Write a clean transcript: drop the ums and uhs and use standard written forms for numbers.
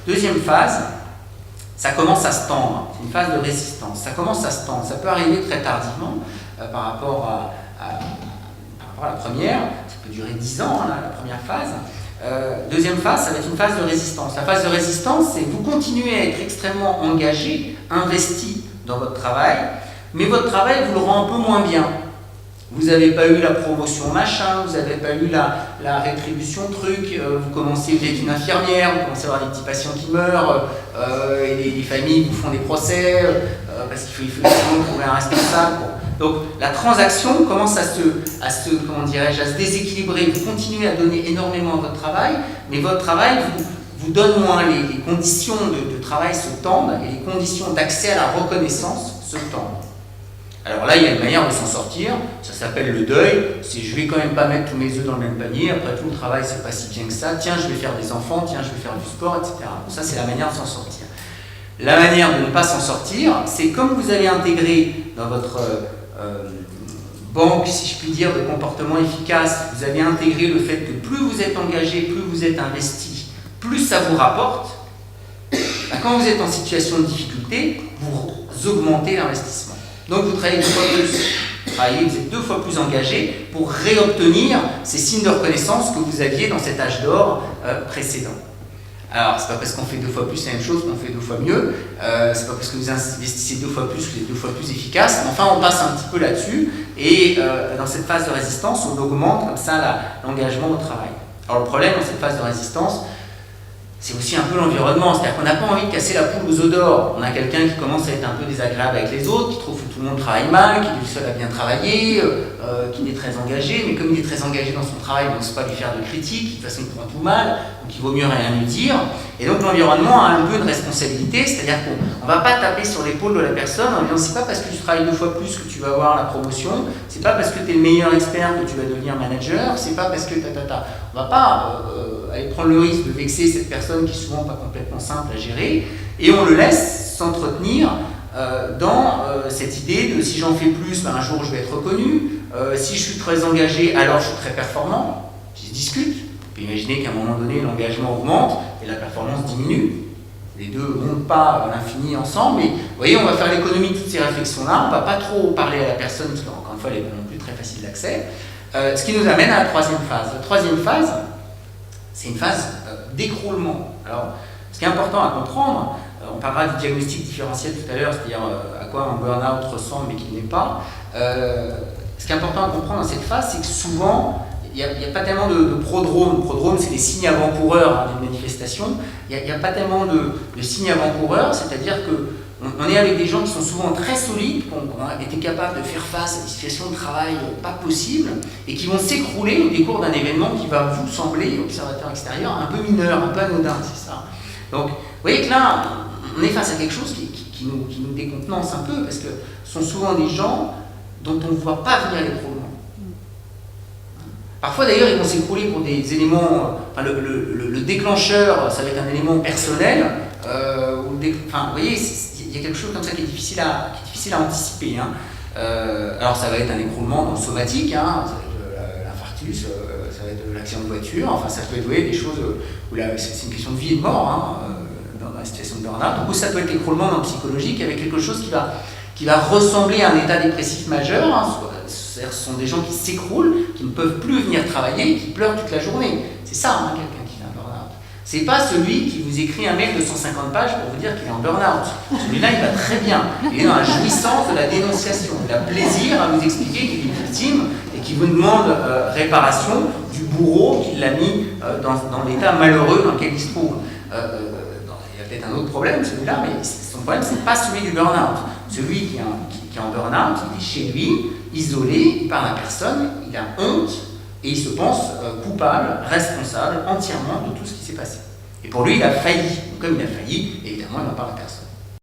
Deuxième phase, ça commence à se tendre, c'est une phase de résistance, ça commence à se tendre, ça peut arriver très tardivement par rapport à la première, ça peut durer 10 ans, hein, la première phase. Deuxième phase, ça va être une phase de résistance. La phase de résistance, c'est que vous continuez à être extrêmement engagé, investi dans votre travail, mais votre travail vous le rend un peu moins bien. Vous n'avez pas eu la promotion machin, vous n'avez pas eu la rétribution truc, vous commencez, vous êtes une infirmière, vous commencez à avoir des petits patients qui meurent, et les familles vous font des procès, parce qu'il faut trouver un responsable. Donc la transaction commence à se déséquilibrer. Vous continuez à donner énormément à votre travail, mais votre travail vous donne moins. Les conditions de travail se tendent et les conditions d'accès à la reconnaissance se tendent. Alors là, il y a une manière de s'en sortir, ça s'appelle le deuil, c'est je vais quand même pas mettre tous mes œufs dans le même panier, après tout le travail c'est pas si bien que ça, tiens je vais faire des enfants, tiens je vais faire du sport, etc. Ça c'est la manière de s'en sortir. La manière de ne pas s'en sortir, c'est comme vous avez intégré dans votre banque, si je puis dire, de comportement efficace, vous avez intégré le fait que plus vous êtes engagé, plus vous êtes investi, plus ça vous rapporte, quand vous êtes en situation de difficulté, vous augmentez l'investissement. Donc vous travaillez 2 fois plus, vous êtes 2 fois plus engagé pour réobtenir ces signes de reconnaissance que vous aviez dans cet âge d'or précédent. Alors, c'est pas parce qu'on fait 2 fois plus la même chose qu'on fait 2 fois mieux, c'est pas parce que vous investissez 2 fois plus que vous êtes 2 fois plus efficace, mais enfin on passe un petit peu là-dessus, et dans cette phase de résistance, on augmente comme ça l'engagement au travail. Alors le problème dans cette phase de résistance, c'est aussi un peu l'environnement, c'est-à-dire qu'on n'a pas envie de casser la poule aux œufs d'or. On a quelqu'un qui commence à être un peu désagréable avec les autres, qui trouve que tout le monde travaille mal, qui est le seul à bien travailler, qui est très engagé, mais comme il est très engagé dans son travail, on ne sait pas lui faire de critiques, de toute façon il prend tout mal, donc il vaut mieux rien lui dire. Et donc l'environnement a un peu une responsabilité, c'est-à-dire qu'on ne va pas taper sur l'épaule de la personne en disant c'est pas parce que tu travailles 2 fois plus que tu vas avoir la promotion, c'est pas parce que tu es le meilleur expert que tu vas devenir manager, c'est pas parce que On va pas aller prendre le risque de vexer cette personne qui est souvent pas complètement simple à gérer, et on le laisse s'entretenir dans cette idée de si j'en fais plus, ben, un jour je vais être reconnu, si je suis très engagé, alors je suis très performant, qui se discute. On peut imaginer qu'à un moment donné, l'engagement augmente et la performance diminue. Les deux ne montent pas à l'infini ensemble, mais vous voyez, on va faire l'économie de toutes ces réflexions-là, on ne va pas trop parler à la personne, parce qu'encore une fois, elle n'est pas non plus très facile d'accès. Ce qui nous amène à la 3e phase. La 3e phase, c'est une phase d'écroulement. Alors, ce qui est important à comprendre, on parlera du diagnostic différentiel tout à l'heure, c'est-à-dire à quoi un burn-out ressemble mais qui ne l'est pas. Ce qui est important à comprendre dans cette phase, c'est que souvent, il n'y a pas tellement de prodromes. Prodromes, c'est des signes avant-coureurs d'une manifestation. Il n'y a pas tellement de signes avant-coureurs, c'est-à-dire qu'on est avec des gens qui sont souvent très solides, qui ont été capables de faire face à des situations de travail pas possibles, et qui vont s'écrouler au décours d'un événement qui va vous sembler, observateur extérieur, un peu mineur, un peu anodin, c'est ça. Donc, vous voyez que là, on est face à quelque chose qui nous décontenance un peu, parce que ce sont souvent des gens dont on ne voit pas venir l'écroulement. Parfois d'ailleurs ils vont s'écrouler pour des éléments, enfin, le déclencheur ça va être un élément personnel, enfin vous voyez, il y a quelque chose comme ça qui est difficile à anticiper. Hein. Alors ça va être un écroulement dans le somatique, hein, ça va être l'infarctus, ça va être l'accident de voiture, enfin ça peut être des choses où c'est une question de vie et de mort hein, dans la situation de burn-out, ou ça peut être l'écroulement dans le psychologique avec quelque chose qui va ressembler à un état dépressif majeur, hein, c'est-à-dire ce sont des gens qui s'écroulent, qui ne peuvent plus venir travailler, qui pleurent toute la journée. C'est ça, hein, quelqu'un qui est en burn-out. C'est pas celui qui vous écrit un mail de 150 pages pour vous dire qu'il est en burn-out. Celui-là, il va très bien. Il est dans la jouissance de la dénonciation. Il a plaisir à vous expliquer qu'il est victime et qu'il vous demande réparation du bourreau qui l'a mis dans l'état malheureux dans lequel il se trouve. Il y a peut-être un autre problème, celui-là, mais son problème, c'est pas celui du burn-out. Celui qui est en burn-out, il est chez lui, isolé, il parle à personne, il a honte et il se pense coupable, responsable entièrement de tout ce qui s'est passé. Et pour lui, il a failli. Donc, comme il a failli, évidemment, il n'en parle à personne.